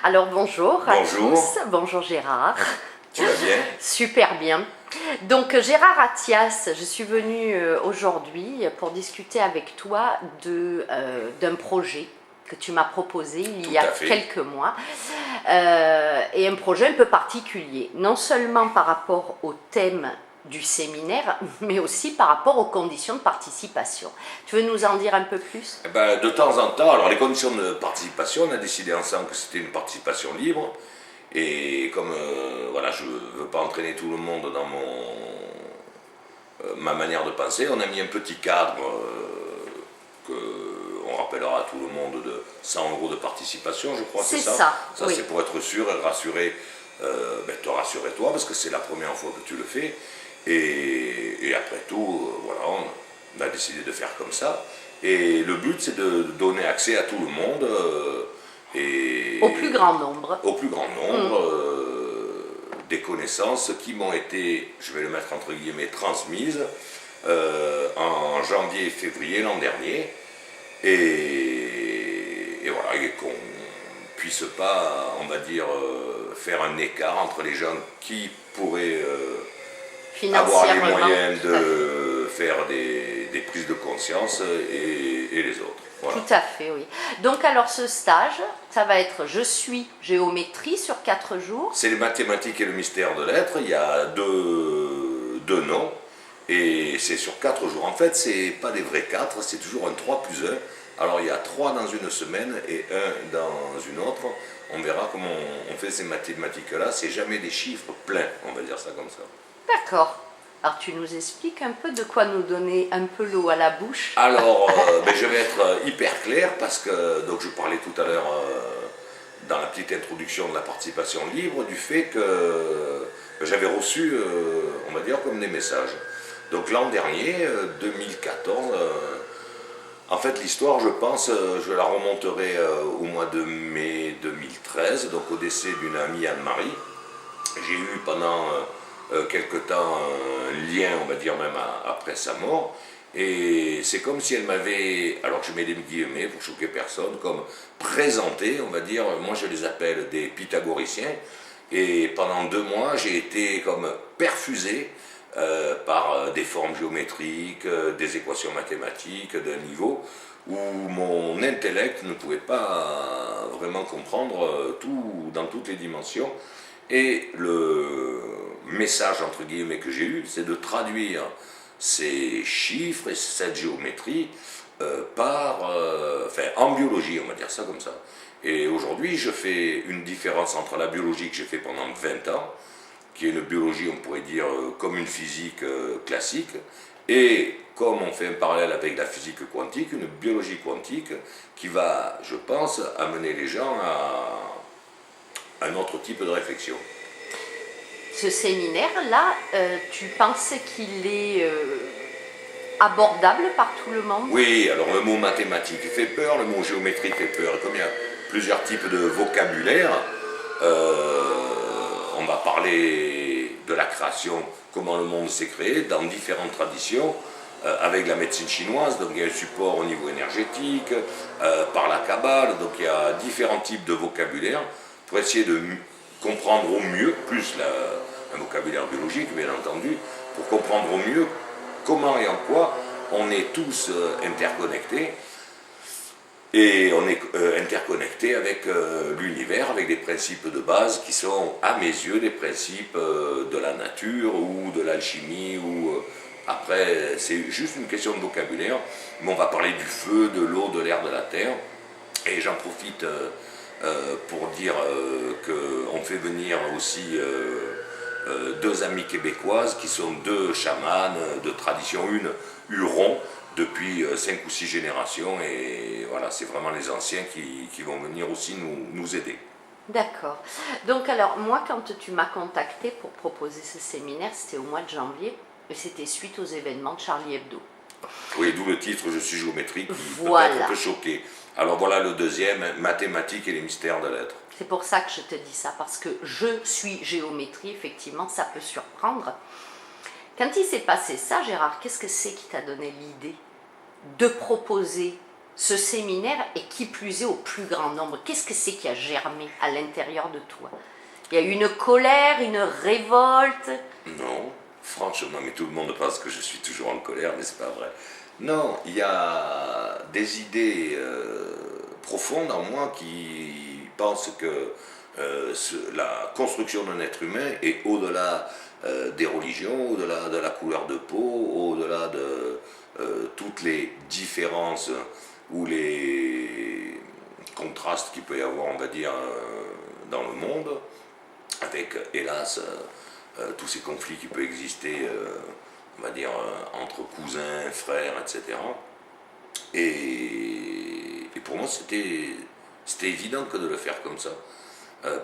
Alors bonjour Bonjour. à tous, bonjour Gérard. Tu vas bien? Super bien. Donc Gérard Attias, je suis venue aujourd'hui pour discuter avec toi d'un projet que tu m'as proposé il y a quelques mois, et un projet un peu particulier, non seulement par rapport au thème du séminaire, mais aussi par rapport aux conditions de participation. Tu veux nous en dire un peu plus? De temps en temps, alors les conditions de participation, on a décidé ensemble que c'était une participation libre, et comme voilà, je ne veux pas entraîner tout le monde dans ma manière de penser, on a mis un petit cadre qu'on rappellera à tout le monde de 100 € de participation, je crois que c'est ça. Ça, oui. C'est pour être sûr et rassurer, te rassurer toi, parce que c'est la première fois que tu le fais. Et après tout, voilà, on a décidé de faire comme ça. Et le but, c'est de donner accès à tout le monde. Au plus grand nombre. Au plus grand nombre, des connaissances qui m'ont été, je vais le mettre entre guillemets, transmises en janvier et février l'an dernier. Et voilà, et qu'on puisse pas, on va dire, faire un écart entre les gens qui pourraient avoir les moyens de faire des prises de conscience et les autres. Voilà. Tout à fait, oui. Donc alors ce stage, ça va être Je suis géométrie sur 4 jours. C'est les mathématiques et le mystère de l'être. Il y a deux noms et c'est sur 4 jours. En fait, c'est pas des vrais 4, c'est toujours un 3+1. Alors il y a 3 dans une semaine et 1 dans une autre. On verra comment on fait ces mathématiques-là. C'est jamais des chiffres pleins, on va dire ça comme ça. D'accord. Alors tu nous expliques un peu de quoi nous donner un peu l'eau à la bouche. Alors je vais être hyper clair parce que donc je parlais tout à l'heure dans la petite introduction de la participation libre du fait que j'avais reçu, on va dire, comme des messages. Donc l'an dernier, 2014, en fait l'histoire, je pense, je la remonterai au mois de mai 2013, donc au décès d'une amie Anne-Marie. J'ai eu pendant quelque temps un lien, on va dire même après sa mort, et c'est comme si elle m'avait, alors je mets des guillemets pour choquer personne, comme présenté, on va dire, moi je les appelle des pythagoriciens, et pendant 2 mois j'ai été comme perfusé par des formes géométriques, des équations mathématiques d'un niveau où mon intellect ne pouvait pas vraiment comprendre tout dans toutes les dimensions. Et le message entre guillemets que j'ai eu, c'est de traduire ces chiffres et cette géométrie en biologie, on va dire ça comme ça. Et aujourd'hui, je fais une différence entre la biologie que j'ai fait pendant 20 ans, qui est une biologie, on pourrait dire, comme une physique classique, et comme on fait un parallèle avec la physique quantique, une biologie quantique qui va, je pense, amener les gens à un autre type de réflexion. Ce séminaire-là, tu penses qu'il est abordable par tout le monde? Oui, alors le mot mathématique fait peur, le mot géométrie fait peur. Et comme il y a plusieurs types de vocabulaire, on va parler de la création, comment le monde s'est créé, dans différentes traditions, avec la médecine chinoise, donc il y a un support au niveau énergétique, par la Kabbale, donc il y a différents types de vocabulaire pour essayer de comprendre au mieux, plus un vocabulaire biologique bien entendu, pour comprendre au mieux comment et en quoi on est tous interconnectés, et on est interconnectés avec l'univers, avec des principes de base qui sont à mes yeux des principes de la nature ou de l'alchimie, ou après c'est juste une question de vocabulaire, mais on va parler du feu, de l'eau, de l'air, de la terre, et j'en profite pour dire qu'on fait venir aussi 2 amies québécoises qui sont 2 chamanes de tradition, une Huron depuis 5 ou 6 générations, et voilà, c'est vraiment les anciens qui vont venir aussi nous aider. D'accord. Donc alors, moi quand tu m'as contacté pour proposer ce séminaire, c'était au mois de janvier, et c'était suite aux événements de Charlie Hebdo. Oui, d'où le titre « Je suis géométrie » qui voilà. peut-être un peu choqué. Alors voilà le deuxième, mathématiques et les mystères de l'être. C'est pour ça que je te dis ça, parce que je suis géométrie, effectivement, ça peut surprendre. Quand il s'est passé ça, Gérard, qu'est-ce que c'est qui t'a donné l'idée de proposer ce séminaire et qui plus est au plus grand nombre? Qu'est-ce que c'est qui a germé à l'intérieur de toi? Il y a eu une colère, une révolte? Non, franchement, mais tout le monde pense que je suis toujours en colère, mais c'est pas vrai. Non, il y a des idées profondes en moi qui pensent que la construction d'un être humain est au-delà des religions, au-delà de la couleur de peau, au-delà de toutes les différences ou les contrastes qu'il peut y avoir, on va dire, dans le monde, avec, hélas, tous ces conflits qui peuvent exister, on va dire, entre cousins, frères, etc. Et pour moi, c'était évident que de le faire comme ça.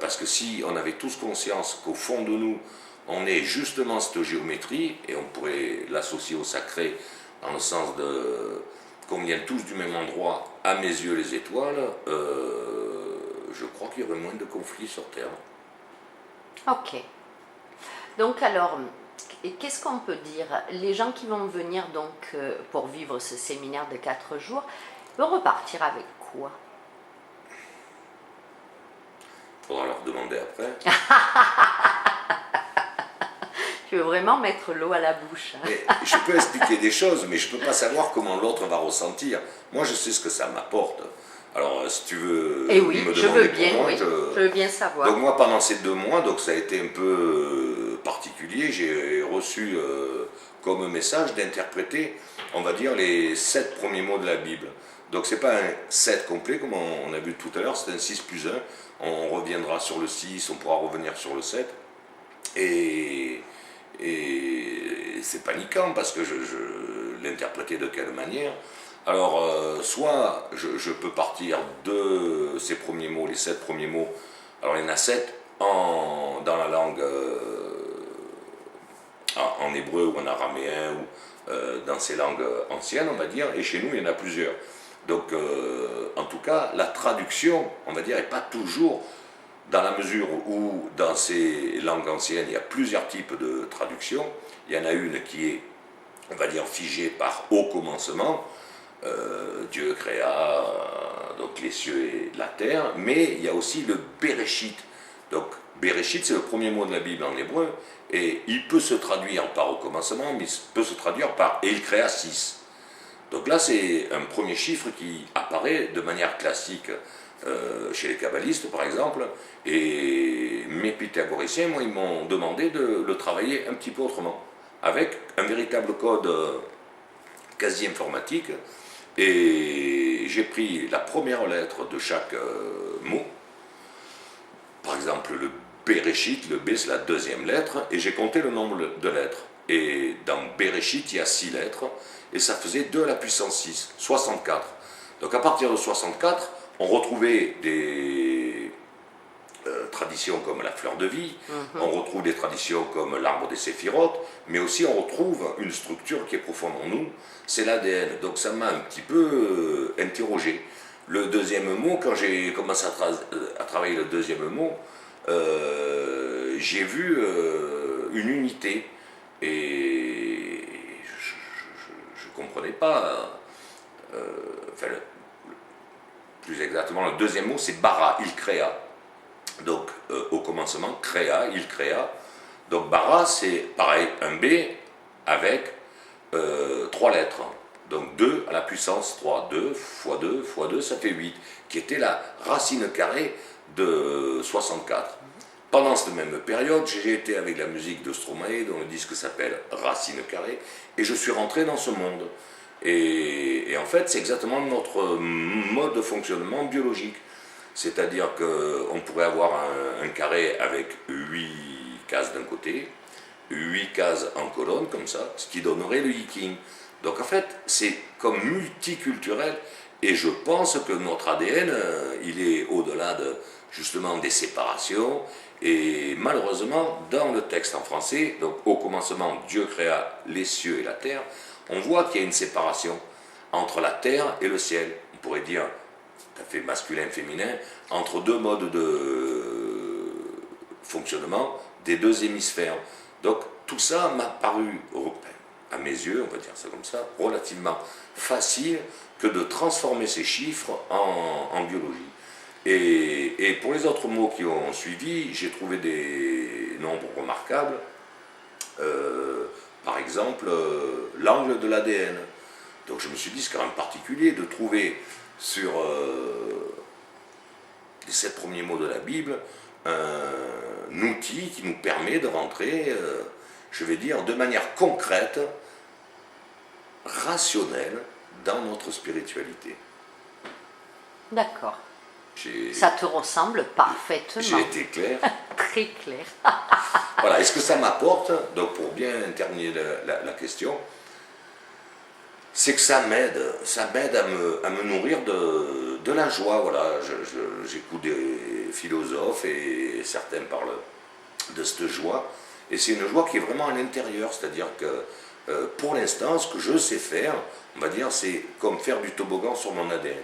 Parce que si on avait tous conscience qu'au fond de nous, on est justement cette géométrie, et on pourrait l'associer au sacré, dans le sens de qu'on vienne tous du même endroit, à mes yeux les étoiles, je crois qu'il y aurait moins de conflits sur Terre. Ok. Donc alors, qu'est-ce qu'on peut dire? Les gens qui vont venir donc pour vivre ce séminaire de 4 jours, vont repartir avec quoi? Faudra leur demander après. Tu veux vraiment mettre l'eau à la bouche. Mais je peux expliquer des choses, mais je ne peux pas savoir comment l'autre va ressentir. Moi, je sais ce que ça m'apporte. Alors, si tu veux me demander pour moi, je veux bien savoir. Donc moi, pendant ces 2 mois, donc ça a été un peu particulier, j'ai reçu comme message d'interpréter, on va dire, les 7 premiers mots de la Bible. Donc c'est pas un 7 complet, comme on a vu tout à l'heure, c'est un 6 plus 1. On reviendra sur le 6, on pourra revenir sur le 7. Et c'est paniquant parce que je l'interprétais de quelle manière. Alors, soit je peux partir de ces premiers mots, les 7 premiers mots, alors il y en a 7 dans la langue en hébreu ou en araméen ou dans ces langues anciennes, on va dire, et chez nous il y en a plusieurs. Donc, en tout cas, la traduction, on va dire, n'est pas toujours, dans la mesure où dans ces langues anciennes, il y a plusieurs types de traductions. Il y en a une qui est, on va dire, figée par au commencement, Dieu créa donc les cieux et la terre, mais il y a aussi le Bereshit. Donc, Bereshit, c'est le premier mot de la Bible en hébreu, et il peut se traduire par au commencement, mais il peut se traduire par et il créa 6. Donc là, c'est un premier chiffre qui apparaît de manière classique chez les kabbalistes, par exemple, et mes pythagoriciens, moi, ils m'ont demandé de le travailler un petit peu autrement, avec un véritable code quasi informatique, et j'ai pris la première lettre de chaque mot, par exemple le Bereshit, le B c'est la deuxième lettre, et j'ai compté le nombre de lettres. Et dans Bereshit, il y a 6 lettres, et ça faisait 2 à la puissance 6, 64. Donc à partir de 64, on retrouvait des traditions comme la fleur de vie, on retrouve des traditions comme l'arbre des séphirotes, mais aussi on retrouve une structure qui est profonde en nous, c'est l'ADN. Donc ça m'a un petit peu interrogé. Le deuxième mot, quand j'ai commencé à travailler le deuxième mot, j'ai vu une unité, et je ne comprenais pas, plus exactement, le deuxième mot c'est bara, il créa. Donc au commencement, créa, il créa. Donc bara c'est pareil, un B avec 3 lettres. Donc 2 à la puissance 3, 2 fois 2 fois 2, ça fait 8, qui était la racine carrée de 64. Pendant cette même période, j'ai été avec la musique de Stromae, dont le disque s'appelle Racine carrée, et je suis rentré dans ce monde. Et en fait, c'est exactement notre mode de fonctionnement biologique. C'est-à-dire qu'on pourrait avoir un carré avec 8 cases d'un côté, 8 cases en colonne, comme ça, ce qui donnerait le yiking. Donc en fait, c'est comme multiculturel, et je pense que notre ADN, il est au-delà justement des séparations, et malheureusement, dans le texte en français, donc au commencement, Dieu créa les cieux et la terre, on voit qu'il y a une séparation entre la terre et le ciel. On pourrait dire, tout à fait masculin, féminin, entre 2 modes de fonctionnement des 2 hémisphères. Donc tout ça m'a paru à mes yeux, on va dire ça comme ça, relativement facile que de transformer ces chiffres en biologie. Et pour les autres mots qui ont suivi, j'ai trouvé des nombres remarquables. Par exemple, l'angle de l'ADN. Donc je me suis dit, c'est quand même particulier de trouver sur les 7 premiers mots de la Bible un outil qui nous permet de rentrer, je vais dire, de manière concrète, rationnelle, dans notre spiritualité. D'accord. Ça te ressemble parfaitement. J'ai été clair. Très clair. Voilà, est-ce que ça m'apporte, donc pour bien terminer la question, c'est que ça m'aide à me nourrir de la joie. Voilà, j'écoute des philosophes et certains parlent de cette joie, et c'est une joie qui est vraiment à l'intérieur, c'est-à-dire que pour l'instant, ce que je sais faire, on va dire, c'est comme faire du toboggan sur mon ADN.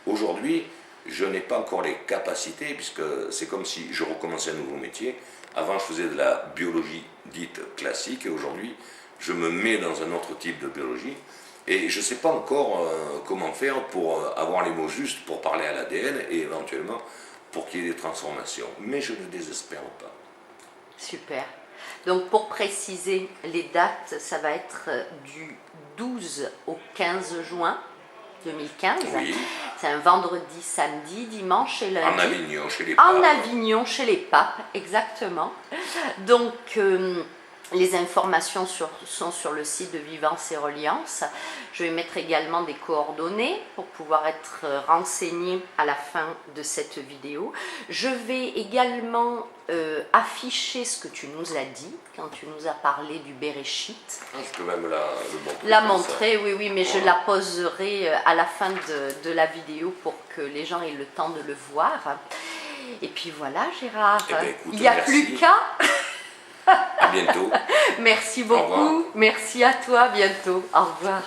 Aujourd'hui, je n'ai pas encore les capacités, puisque c'est comme si je recommençais un nouveau métier. Avant, je faisais de la biologie dite classique, et aujourd'hui, je me mets dans un autre type de biologie. Et je ne sais pas encore comment faire pour avoir les mots justes pour parler à l'ADN et éventuellement pour qu'il y ait des transformations. Mais je ne désespère pas. Super. Donc pour préciser les dates, ça va être du 12 au 15 juin 2015. Oui. C'est un vendredi, samedi, dimanche et lundi. En Avignon, chez les papes. En Avignon, chez les papes, exactement. Donc, les informations sont sur le site de Vivance et Reliance. Je vais mettre également des coordonnées pour pouvoir être renseigné à la fin de cette vidéo. Je vais également afficher ce que tu nous as dit quand tu nous as parlé du Béréchit. Je peux même le montrer. La montrer, oui, mais voilà. Je la poserai à la fin de la vidéo pour que les gens aient le temps de le voir. Et puis voilà, Gérard, eh bien, écoute, il n'y a plus qu'à... À bientôt. Merci beaucoup. Merci à toi. À bientôt. Au revoir.